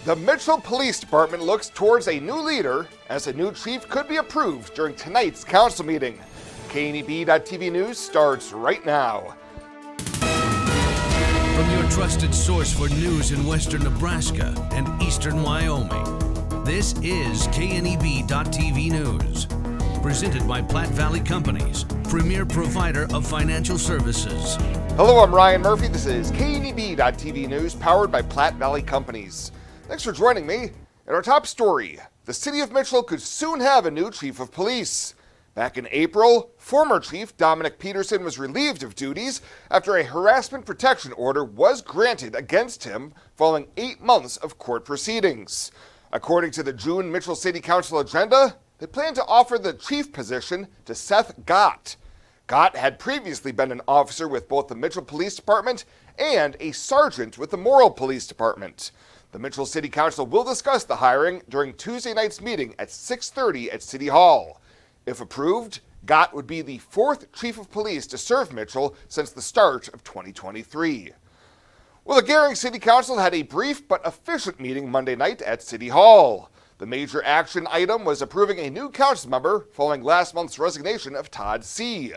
The Mitchell Police Department looks towards a new leader as a new chief could be approved during tonight's council meeting. KNEB.TV News starts right now. From your trusted source for news in western Nebraska and eastern Wyoming, this is KNEB.TV News. Presented by Platte Valley Companies, premier provider of financial services. Hello, I'm Ryan Murphy. This is KNEB.TV News powered by Platte Valley Companies. Thanks for joining me. In our top story, the city of Mitchell could soon have a new chief of police. Back in April, former Chief Dominic Peterson was relieved of duties after a harassment protection order was granted against him following 8 months of court proceedings. According to the June Mitchell City Council agenda, they plan to offer the chief position to Seth Gott. Gott had previously been an officer with both the Mitchell Police Department and a sergeant with the Morrill Police Department. The Mitchell City Council will discuss the hiring during Tuesday night's meeting at 6:30 at City Hall. If approved, Gott would be the fourth chief of police to serve Mitchell since the start of 2023. Well, the Gering City Council had a brief but efficient meeting Monday night at City Hall. The major action item was approving a new council member following last month's resignation of Todd C.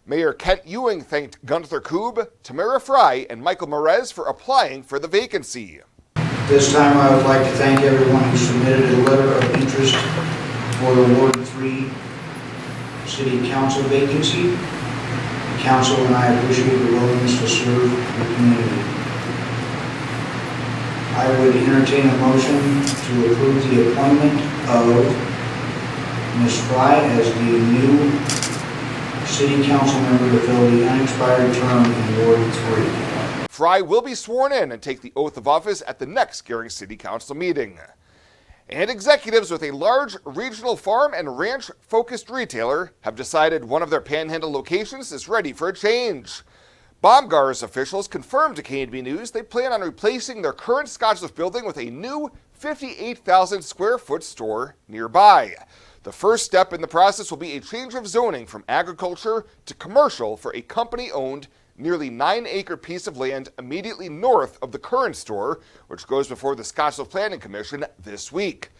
Mayor Kent Ewing thanked Gunther Koob, Tamara Fry, and Michael Merez for applying for the vacancy. This time I would like to thank everyone who submitted a letter of interest for the Ward 3 City Council vacancy. The council and I appreciate your willingness to serve the community. I would entertain a motion to approve the appointment of Ms. Fry as the new City Council member to fill the unexpired term in Ward 3. Fry will be sworn in and take the oath of office at the next Gering City Council meeting. And executives with a large regional farm and ranch-focused retailer have decided one of their Panhandle locations is ready for a change. Baumgar's officials confirmed to KNB News they plan on replacing their current Scottsbluff building with a new 58,000 square foot store nearby. The first step in the process will be a change of zoning from agriculture to commercial for a company-owned nearly 9-acre piece of land immediately north of the current store, which goes before the Scottsbluff Planning Commission this week.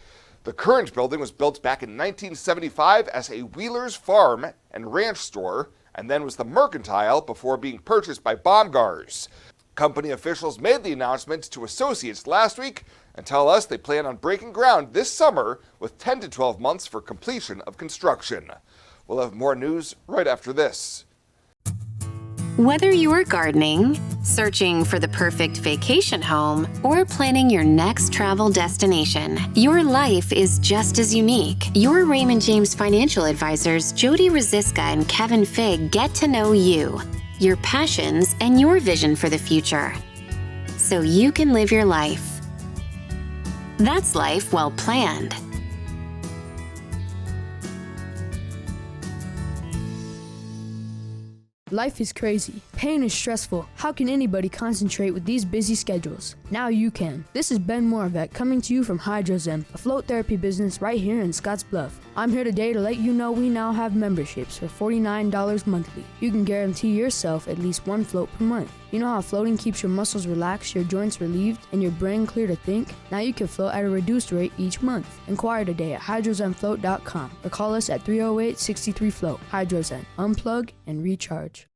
The current building was built back in 1975 as a Wheeler's Farm and Ranch store, and then was the Mercantile before being purchased by Baumgar's. Company officials made the announcement to associates last week and tell us they plan on breaking ground this summer with 10 to 12 months for completion of construction. We'll have more news right after this. Whether you're gardening, searching for the perfect vacation home, or planning your next travel destination, your life is just as unique. Your Raymond James financial advisors, Jody Rosiska and Kevin Figg, get to know you, your passions, and your vision for the future, so you can live your life. That's life well planned. Life is crazy. Pain is stressful. How can anybody concentrate with these busy schedules? Now you can. This is Ben Moravec coming to you from Hydrozen, a float therapy business right here in Scottsbluff. I'm here today to let you know we now have memberships for $49 monthly. You can guarantee yourself at least one float per month. You know how floating keeps your muscles relaxed, your joints relieved, and your brain clear to think? Now you can float at a reduced rate each month. Inquire today at hydrozenfloat.com or call us at 308-63-FLOAT. Hydrozen. Unplug and recharge.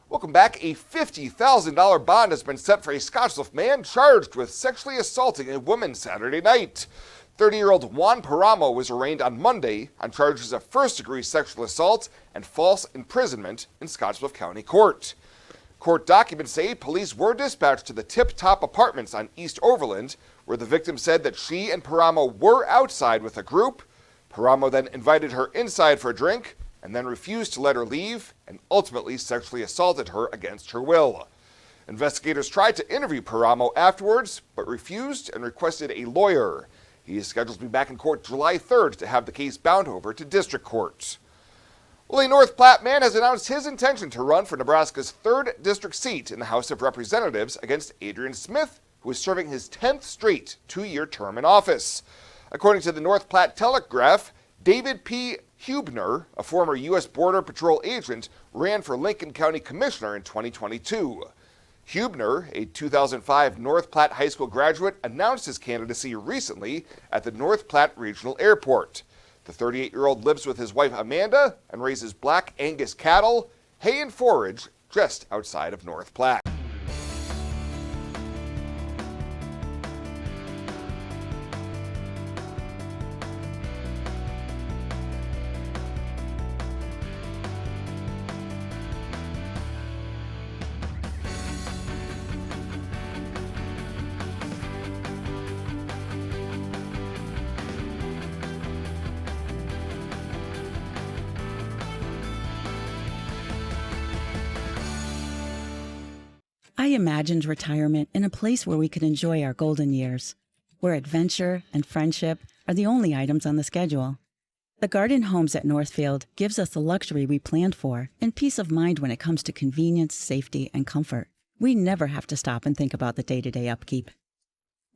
Welcome back. A $50,000 bond has been set for a Scottsbluff man charged with sexually assaulting a woman Saturday night. 30-year-old Juan Paramo was arraigned on Monday on charges of first-degree sexual assault and false imprisonment in Scottsbluff County Court. Court documents say police were dispatched to the Tip Top Apartments on East Overland, where the victim said that she and Paramo were outside with a group. Paramo then invited her inside for a drink and then refused to let her leave and ultimately sexually assaulted her against her will. Investigators tried to interview Paramo afterwards, but refused and requested a lawyer. He is scheduled to be back in court July 3rd to have the case bound over to district court. Well, a North Platte man has announced his intention to run for Nebraska's 3rd district seat in the House of Representatives against Adrian Smith, who is serving his 10th straight 2-year term in office. According to the North Platte Telegraph, David P. Hubner, a former U.S. Border Patrol agent, ran for Lincoln County Commissioner in 2022. Hubner, a 2005 North Platte High School graduate, announced his candidacy recently at the North Platte Regional Airport. The 38-year-old lives with his wife Amanda and raises black Angus cattle, hay and forage just outside of North Platte. I imagined retirement in a place where we could enjoy our golden years, where adventure and friendship are the only items on the schedule. The Garden Homes at Northfield gives us the luxury we planned for and peace of mind when it comes to convenience, safety, and comfort. We never have to stop and think about the day-to-day upkeep.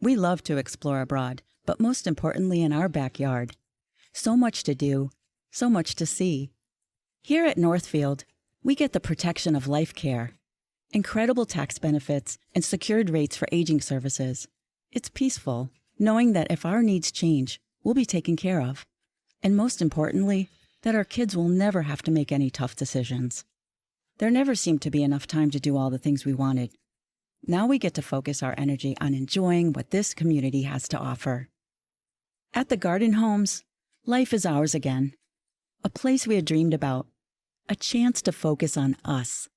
We love to explore abroad, but most importantly in our backyard. So much to do, so much to see. Here at Northfield, we get the protection of life care, incredible tax benefits, and secured rates for aging services. It's peaceful, knowing that if our needs change, we'll be taken care of. And most importantly, that our kids will never have to make any tough decisions. There never seemed to be enough time to do all the things we wanted. Now we get to focus our energy on enjoying what this community has to offer. At the Garden Homes, life is ours again. A place we had dreamed about. A chance to focus on us.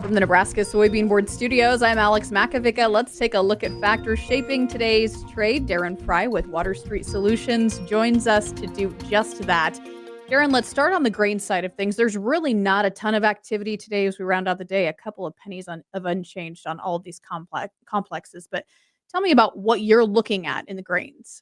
From the Nebraska Soybean Board Studios, I'm Alex Makovica. Let's take a look at factors shaping today's trade. Darren Fry with Water Street Solutions joins us to do just that. Darren, let's start on the grain side of things. There's really not a ton of activity today as we round out the day. A couple of pennies of unchanged on all of these complexes. But tell me about what you're looking at in the grains.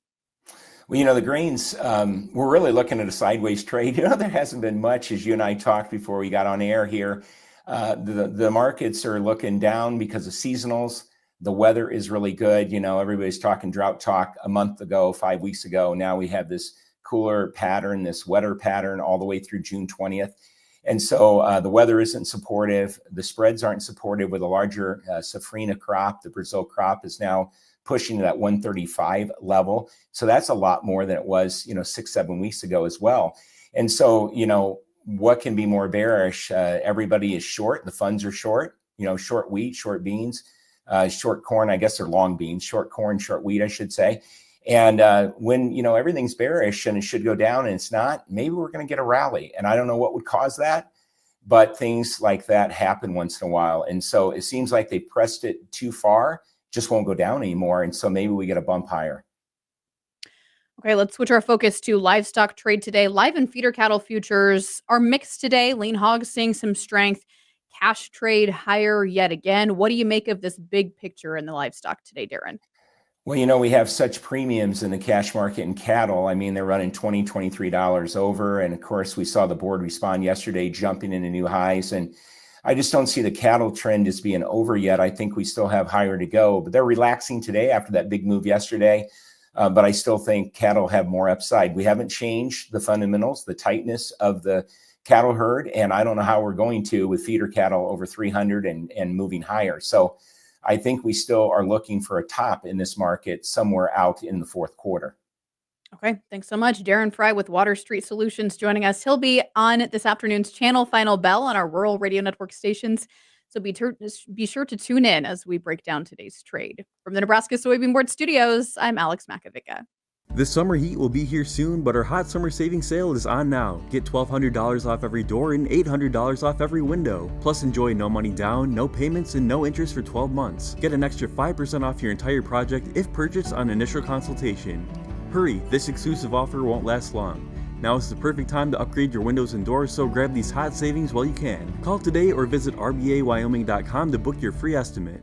Well, the grains, we're really looking at a sideways trade. There hasn't been much, as you and I talked before we got on air here. The markets are looking down because of seasonals. The weather is really good. Everybody's talking drought talk a month ago, 5 weeks ago. Now we have this cooler pattern, this wetter pattern all the way through June 20th. And so the weather isn't supportive. The spreads aren't supportive with a larger safrinha crop. The Brazil crop is now pushing to that 135 level. So that's a lot more than it was, 6-7 weeks ago as well. And so, what can be more bearish? Everybody is short. The funds are short, short wheat, short beans, short corn. I guess they're long beans, short corn, short wheat, I should say. And when, everything's bearish and it should go down and it's not, maybe we're going to get a rally. And I don't know what would cause that, but things like that happen once in a while. And so it seems like they pressed it too far, just won't go down anymore. And so maybe we get a bump higher. Okay, let's switch our focus to livestock trade today. Live and feeder cattle futures are mixed today. Lean hogs seeing some strength. Cash trade higher yet again. What do you make of this big picture in the livestock today, Darren? Well, we have such premiums in the cash market in cattle. I mean, they're running $20, $23 over. And of course, we saw the board respond yesterday, jumping into new highs. And I just don't see the cattle trend as being over yet. I think we still have higher to go, but they're relaxing today after that big move yesterday. But I still think cattle have more upside. We haven't changed the fundamentals, the tightness of the cattle herd, and I don't know how we're going to with feeder cattle over 300 and moving higher. So I think we still are looking for a top in this market somewhere out in the fourth quarter. Okay, thanks so much. Darren Fry with Water Street Solutions joining us. He'll be on this afternoon's channel Final Bell on our rural radio network stations. So be sure to tune in as we break down today's trade. From the Nebraska Soybean Board Studios, I'm Alex Makovica. The summer heat will be here soon, but our hot summer savings sale is on now. Get $1,200 off every door and $800 off every window. Plus enjoy no money down, no payments, and no interest for 12 months. Get an extra 5% off your entire project if purchased on initial consultation. Hurry, this exclusive offer won't last long. Now is the perfect time to upgrade your windows and doors, so grab these hot savings while you can. Call today or visit rbawyoming.com to book your free estimate.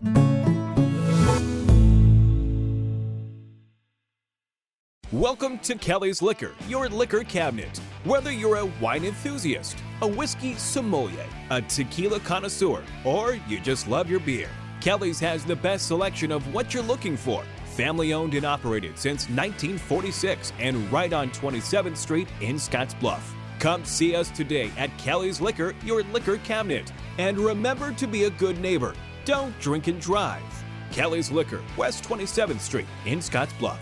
Welcome to Kelly's Liquor, your liquor cabinet. Whether you're a wine enthusiast, a whiskey sommelier, a tequila connoisseur, or you just love your beer, Kelly's has the best selection of what you're looking for. Family owned and operated since 1946 and right on 27th Street in Scottsbluff. Come see us today at Kelly's Liquor, your liquor cabinet. And remember to be a good neighbor. Don't drink and drive. Kelly's Liquor, West 27th Street in Scottsbluff.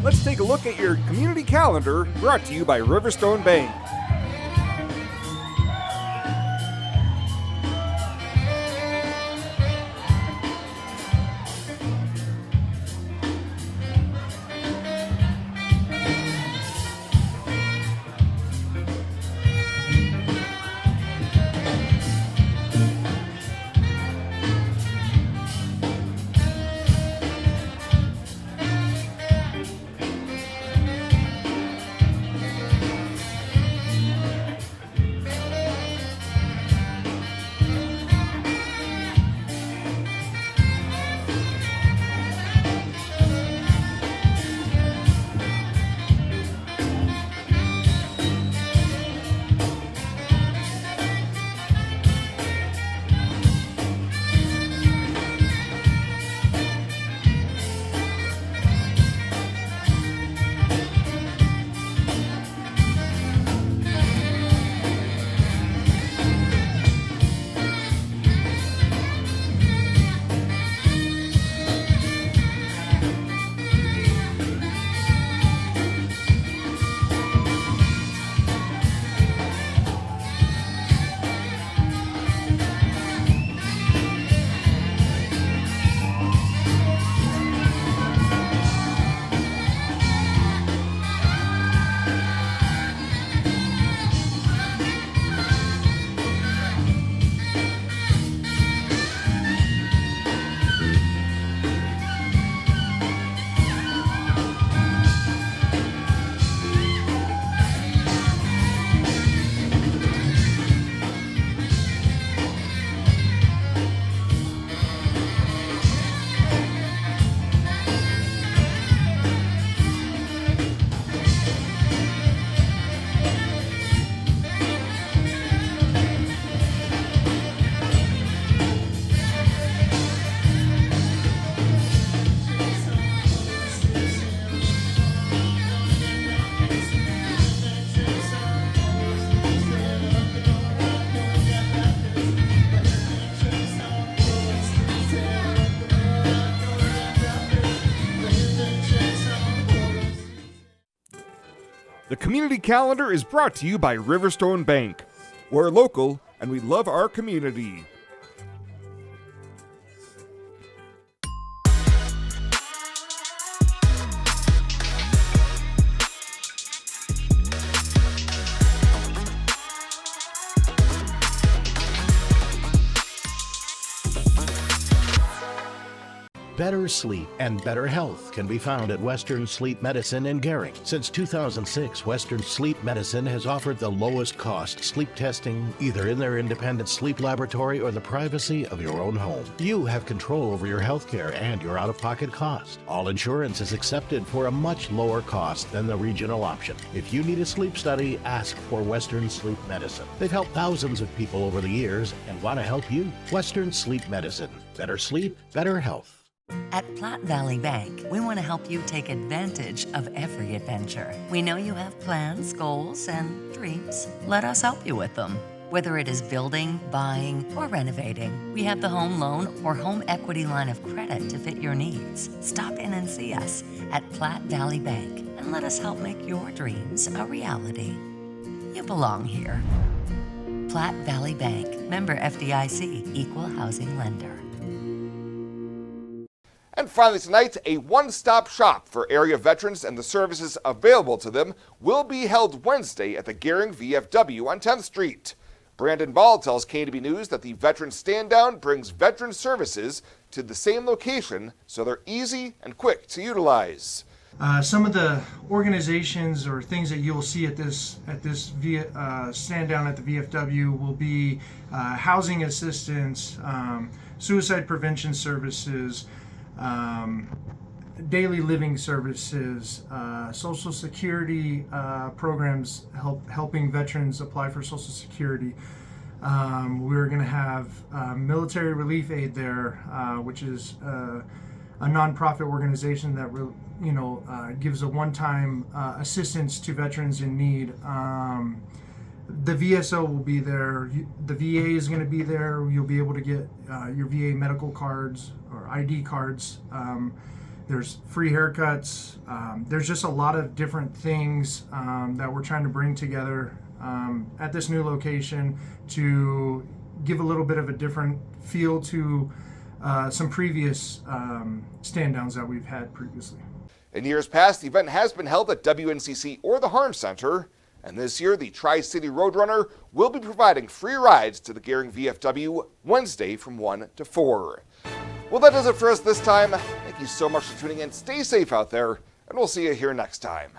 Let's take a look at your community calendar, brought to you by Riverstone Bank. The community calendar is brought to you by Riverstone Bank. We're local and we love our community. Better sleep and better health can be found at Western Sleep Medicine in Gehring. Since 2006, Western Sleep Medicine has offered the lowest cost sleep testing, either in their independent sleep laboratory or the privacy of your own home. You have control over your health care and your out-of-pocket cost. All insurance is accepted for a much lower cost than the regional option. If you need a sleep study, ask for Western Sleep Medicine. They've helped thousands of people over the years and want to help you. Western Sleep Medicine. Better sleep, better health. At Platte Valley Bank, we want to help you take advantage of every adventure. We know you have plans, goals, and dreams. Let us help you with them. Whether it is building, buying, or renovating, we have the home loan or home equity line of credit to fit your needs. Stop in and see us at Platte Valley Bank, and let us help make your dreams a reality. You belong here. Platte Valley Bank, member FDIC, equal housing lender. And finally tonight, a one-stop shop for area veterans and the services available to them will be held Wednesday at the Gering VFW on 10th Street. Brandon Ball tells KNB News that the Veteran Stand Down brings veteran services to the same location so they're easy and quick to utilize. Some of the organizations or things that you'll see at this stand down at the VFW will be housing assistance, suicide prevention services, daily living services, Social Security programs helping veterans apply for Social Security. We're going to have Military Relief Aid there, which is a nonprofit organization that gives a one-time assistance to veterans in need. The VSO will be there. The VA is going to be there. You'll be able to get your VA medical cards or ID cards. There's free haircuts. There's just a lot of different things that we're trying to bring together at this new location to give a little bit of a different feel to some previous stand downs that we've had previously. In years past, the event has been held at WNCC or the Harm Center, and this year the Tri-City Roadrunner will be providing free rides to the Gering VFW Wednesday from 1 to 4. Well, that does it for us this time. Thank you so much for tuning in. Stay safe out there, and we'll see you here next time.